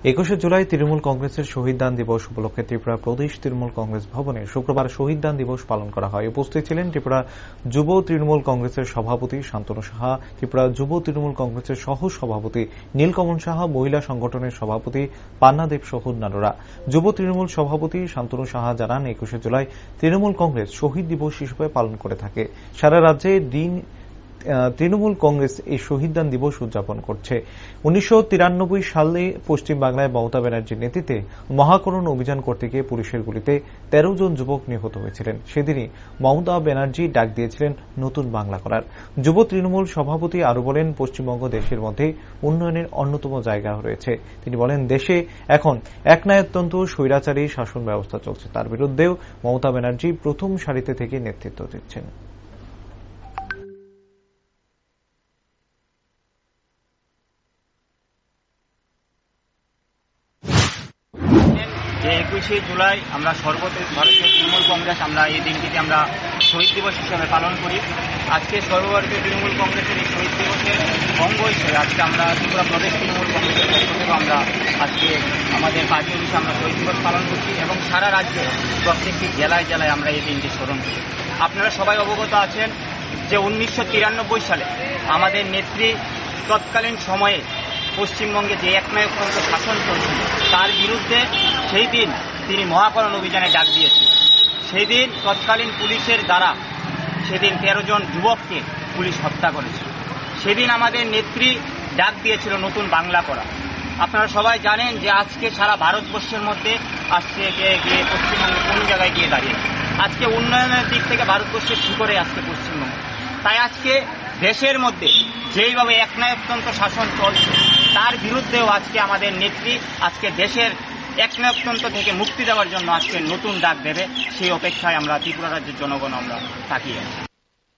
21শে জুলাই তৃণমূল কংগ্রেসের শহীদ দান দিবস উপলক্ষে ত্রিপুরা প্রদেশ তৃণমূল কংগ্রেস ভবনে শুক্রবার শহীদ দান দিবস পালন করা হয়। উপস্থিত ছিলেন ত্রিপুরা যুব তৃণমূল কংগ্রেসের সভাপতি শান্তনু সাহা, ত্রিপুরা যুব তৃণমূল কংগ্রেসের সহ সভাপতি নীলকমল সাহা, মহিলা সংগঠনের সভাপতি পান্না দেব সহ অন্যান্যরা। যুব তৃণমূল সভাপতি শান্তনু সাহা জানান, 21শে জুলাই তৃণমূল কংগ্রেস শহীদ দিবস হিসেবে পালন করে থাকে। সারা রাজ্যে তৃণমূল কংগ্রেস এই শহীদ দান দিবস উদযাপন করছে। 1993 সালে পশ্চিমবাংলায় মমতা ব্যানার্জির নেতৃত্বে মহাকরণ অভিযান করতে গিয়ে পুলিশের গুলিতে 13 জন যুবক নিহত হয়েছিলেন। সেদিনই মমতা ব্যানার্জি ডাক দিয়েছিলেন নতুন বাংলা করার। যুব তৃণমূল সভাপতি আরও বলেন, পশ্চিমবঙ্গ দেশের মধ্যে উন্নয়নের অন্যতম জায়গা রয়েছে। তিনি বলেন, দেশে এখন একনায়কতন্ত্র স্বৈরাচারী শাসন ব্যবস্থা চলছে, তার বিরুদ্ধেও মমতা ব্যানার্জি প্রথম সারিতে থেকে নেতৃত্ব দিচ্ছেন। 21শে জুলাই আমরা সর্বভারতীয় তৃণমূল কংগ্রেস আমরা এই দিনটিকে আমরা শহীদ দিবস হিসেবে পালন করি। আজকে সর্বভারতীয় তৃণমূল কংগ্রেসের এই শহীদ দিবসের অঙ্গ হিসেবে আজকে আমরা ত্রিপুরা প্রদেশ তৃণমূল কংগ্রেসের পক্ষ থেকে আমরা আজকে আমাদের পার্টি অফিসে আমরা শহীদ দিবস পালন করছি এবং সারা রাজ্যে প্রত্যেকটি জেলায় জেলায় আমরা এই দিনটি স্মরণ করি। আপনারা সবাই অবগত আছেন যে 1993 সালে আমাদের নেত্রী তৎকালীন সময়ে পশ্চিমবঙ্গে যে একনায়কতন্ত্র শাসন চলছিল তার বিরুদ্ধে সেই দিন তিনি মহাকরণ অভিযানে ডাক দিয়েছিলেন। সেই দিন তৎকালীন পুলিশের দ্বারা সেদিন 13 জন যুবককে পুলিশ হত্যা করেছিল। সেদিন আমাদের নেত্রী ডাক দিয়েছিল নতুন বাংলা করা। আপনারা সবাই জানেন যে আজকে সারা ভারতবর্ষের মধ্যে আজকে গিয়ে পশ্চিমবঙ্গ কোন জায়গায় গিয়ে দাঁড়িয়ে, আজকে উন্নয়নের দিক থেকে ভারতবর্ষের শিখরে আজকে পশ্চিমবঙ্গ। তাই আজকে দেশের মধ্যে যেইভাবে একনায়কতন্ত্র শাসন চলছে তার বিরুদ্ধেও আজকে আমাদের নেত্রী আজকে দেশের একনায়কতন্ত্র থেকে মুক্তি দেওয়ার জন্য আজকে নতুন ডাক দেবে, সেই অপেক্ষায় আমরা ত্রিপুরা রাজ্যের জনগণ আমরা তাকিয়ে আছি।